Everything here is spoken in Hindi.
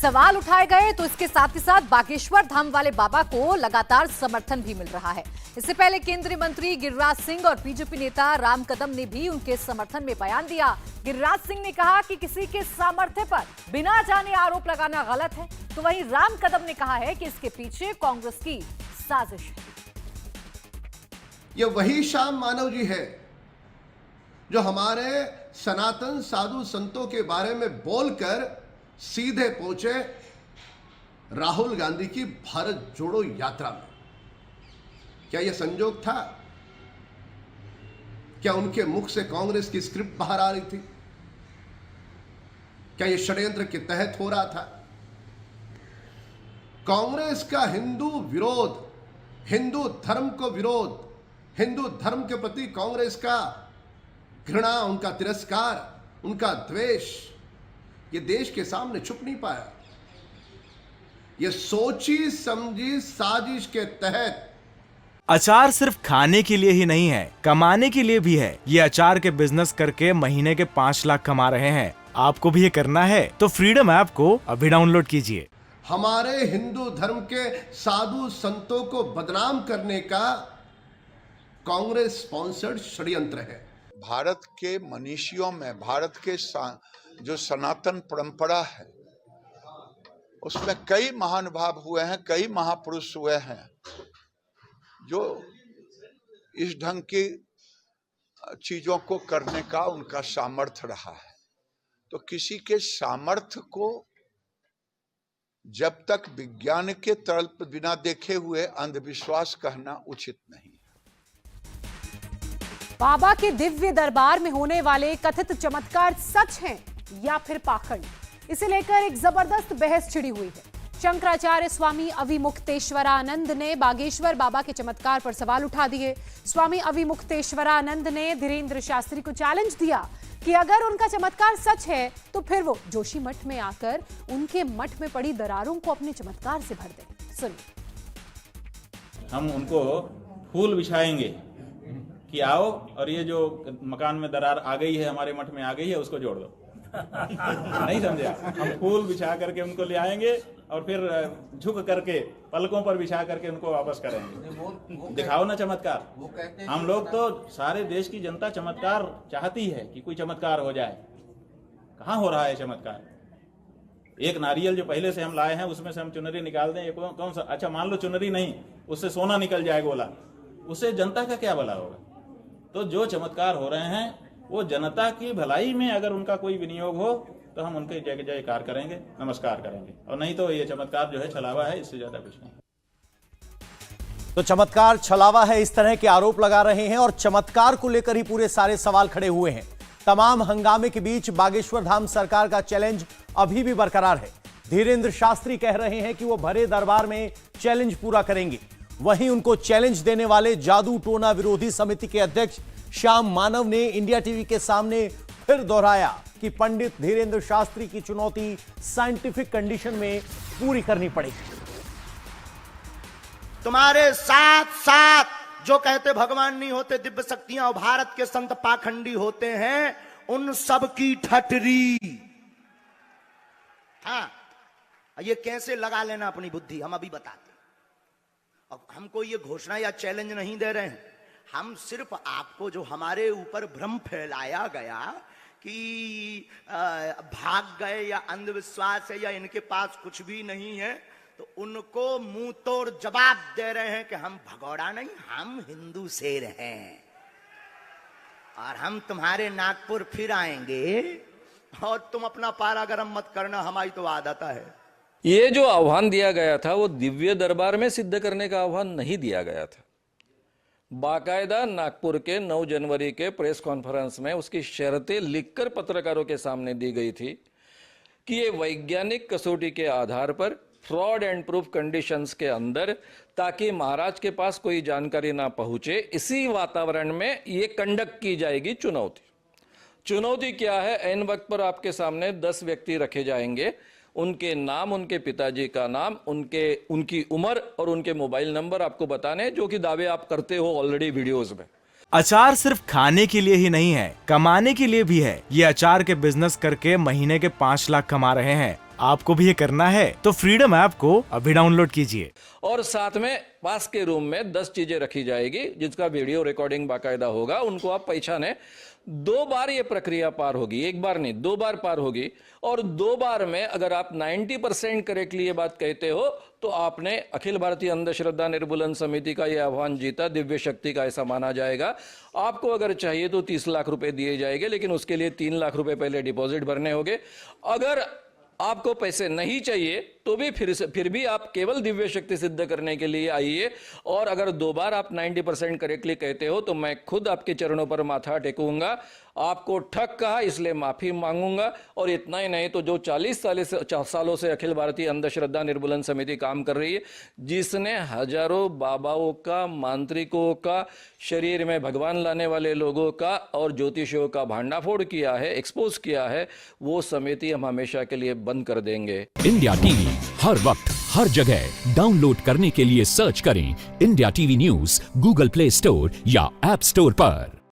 सवाल उठाए गए तो इसके साथ ही साथ बागेश्वर धाम वाले बाबा को लगातार समर्थन भी मिल रहा है। इससे पहले केंद्रीय मंत्री गिरिराज सिंह और बीजेपी नेता राम कदम ने भी उनके समर्थन में बयान दिया। गिरिराज सिंह ने कहा कि किसी के सामर्थ्य पर बिना जाने आरोप लगाना गलत है, तो वहीं राम कदम ने कहा है कि इसके पीछे कांग्रेस की साजिश है। ये वही श्याम मानव जी है जो हमारे सनातन साधु संतों के बारे में बोलकर सीधे पहुंचे राहुल गांधी की भारत जोड़ो यात्रा में। क्या यह संजोग था? क्या उनके मुख से कांग्रेस की स्क्रिप्ट बाहर आ रही थी? क्या यह षड्यंत्र के तहत हो रहा था? कांग्रेस का हिंदू विरोध, हिंदू धर्म को विरोध, हिंदू धर्म के प्रति कांग्रेस का घृणा, उनका तिरस्कार, उनका द्वेष, ये देश के सामने छुप नहीं पाया। ये सोची समझी साजिश के तहत। अचार सिर्फ खाने के लिए ही नहीं है, कमाने के लिए भी है। ये अचार के बिजनेस करके महीने के 5 लाख कमा रहे हैं। आपको भी ये करना है तो फ्रीडम ऐप को अभी डाउनलोड कीजिए। हमारे हिंदू धर्म के साधु संतों को बदनाम करने का कांग्रेस स्पॉन्सर्ड षड्यंत्र है। भारत के मनीषियों में, भारत के जो सनातन परंपरा है, उसमें कई महानुभाव हुए हैं, कई महापुरुष हुए हैं जो इस ढंग की चीजों को करने का उनका सामर्थ्य रहा है। तो किसी के सामर्थ्य को जब तक विज्ञान के तल पर बिना देखे हुए अंधविश्वास कहना उचित नहीं। बाबा के दिव्य दरबार में होने वाले कथित चमत्कार सच हैं या फिर पाखंड, इसे लेकर एक जबरदस्त बहस छिड़ी हुई है। शंकराचार्य स्वामी अविमुक्तेश्वरानंद ने बागेश्वर बाबा के चमत्कार पर सवाल उठा दिए। स्वामी अविमुक्तेश्वरानंद ने धीरेन्द्र शास्त्री को चैलेंज दिया कि अगर उनका चमत्कार सच है तो फिर वो जोशी मठ में आकर उनके मठ में पड़ी दरारों को अपने चमत्कार से भर दें। सुनिए। हम उनको फूल बिछाएंगे कि आओ और ये जो मकान में दरार आ गई है, हमारे मठ में आ गई है, उसको जोड़ दो। नहीं समझे? हम फूल बिछा करके उनको ले आएंगे और फिर झुक करके पलकों पर बिछा करके उनको वापस करेंगे। दिखाओ ना चमत्कार। हम लोग तो सारे देश की जनता चमत्कार चाहती है कि कोई चमत्कार हो जाए। कहाँ हो रहा है चमत्कार? एक नारियल जो पहले से हम लाए हैं उसमें से हम चुनरी निकाल दें, ये कौन सा? अच्छा मान लो चुनरी नहीं, उससे सोना निकल जाए गोला, उससे जनता का क्या भला होगा? तो जो चमत्कार हो रहे हैं वो जनता की भलाई में अगर उनका कोई विनियोग हो तो हम उनके जय जयकार करेंगे, नमस्कार करेंगे, और नहीं तो ये चमत्कार जो है छलावा है, इससे ज्यादा कुछ नहीं। तो चमत्कार छलावा है, इस तरह के आरोप लगा रहे हैं और चमत्कार को लेकर ही पूरे सारे सवाल खड़े हुए हैं। तमाम हंगामे के बीच बागेश्वर धाम सरकार का चैलेंज अभी भी बरकरार है। धीरेन्द्र शास्त्री कह रहे हैं कि वो भरे दरबार में चैलेंज पूरा करेंगे। वहीं उनको चैलेंज देने वाले जादू टोना विरोधी समिति के अध्यक्ष श्याम मानव ने इंडिया टीवी के सामने फिर दोहराया कि पंडित धीरेन्द्र शास्त्री की चुनौती साइंटिफिक कंडीशन में पूरी करनी पड़ेगी। तुम्हारे साथ साथ जो कहते भगवान नहीं होते, दिव्य शक्तियां और भारत के संत पाखंडी होते हैं, उन सब की ठटरी। हाँ, ये कैसे लगा लेना अपनी बुद्धि, हम अभी बताते। अब हमको ये घोषणा या चैलेंज नहीं दे रहे हैं, हम सिर्फ आपको जो हमारे ऊपर भ्रम फैलाया गया कि भाग गए या अंधविश्वास है या इनके पास कुछ भी नहीं है, तो उनको मुंह तोड़ जवाब दे रहे हैं कि हम भगोड़ा नहीं, हम हिंदू शेर हैं और हम तुम्हारे नागपुर फिर आएंगे और तुम अपना पारा गरम मत करना, हमारी तो आदत है। ये जो आह्वान दिया गया था वो दिव्य दरबार में सिद्ध करने का आह्वान नहीं दिया गया था। बाकायदा नागपुर के 9 जनवरी के प्रेस कॉन्फ्रेंस में उसकी शर्तें लिखकर पत्रकारों के सामने दी गई थी कि ये वैज्ञानिक कसौटी के आधार पर फ्रॉड एंड प्रूफ कंडीशंस के अंदर, ताकि महाराज के पास कोई जानकारी ना पहुंचे, इसी वातावरण में ये कंडक्ट की जाएगी चुनौती। चुनौती क्या है? एन वक्त पर आपके सामने 10 व्यक्ति रखे जाएंगे, उनके नाम, उनके पिताजी का नाम, उनकी उम्र और उनके मोबाइल नंबर आपको बताने, जो कि दावे आप करते हो ऑलरेडी वीडियोस में। अचार सिर्फ खाने के लिए ही नहीं है, कमाने के लिए भी है। ये अचार के बिजनेस करके महीने के 5 लाख कमा रहे हैं। आपको भी ये करना है तो फ्रीडम ऐप को अभी डाउनलोड कीजिए। और साथ में पास के रूम में 10 चीजें रखी जाएगी जिसका वीडियो रिकॉर्डिंग बाकायदा होगा, उनको आप पहचाने। 2 बार ये प्रक्रिया पार होगी, 1 बार नहीं 2 बार पार होगी। और 2 बार में अगर आप 90% करेक्टली ये बात कहते हो तो आपने अखिल भारतीय अंधश्रद्धा निर्मूलन समिति का ये आह्वान जीता, दिव्य शक्ति का ऐसा माना जाएगा। आपको अगर चाहिए तो 30 लाख रुपए दिए जाएंगे, लेकिन उसके लिए 3 लाख रुपए पहले डिपॉजिट भरने होंगे। अगर आपको पैसे नहीं चाहिए तो भी फिर भी आप केवल दिव्य शक्ति सिद्ध करने के लिए आइए। और अगर 2 बार आप 90% करेक्टली कहते हो तो मैं खुद आपके चरणों पर माथा टेकूंगा। आपको ठग कहा इसलिए माफी मांगूंगा। और इतना ही नहीं तो जो 40 सालों से अखिल भारतीय अंधश्रद्धा निर्मूलन समिति काम कर रही है, जिसने हजारों बाबाओं का, मांत्रिकों का, शरीर में भगवान लाने वाले लोगों का और ज्योतिषियों का भांडाफोड़ किया है, एक्सपोज किया है, वो समिति हम हमेशा के लिए बंद कर देंगे। इंडिया टीवी हर वक्त हर जगह डाउनलोड करने के लिए सर्च करें India TV news Google play store या ऐप स्टोर पर।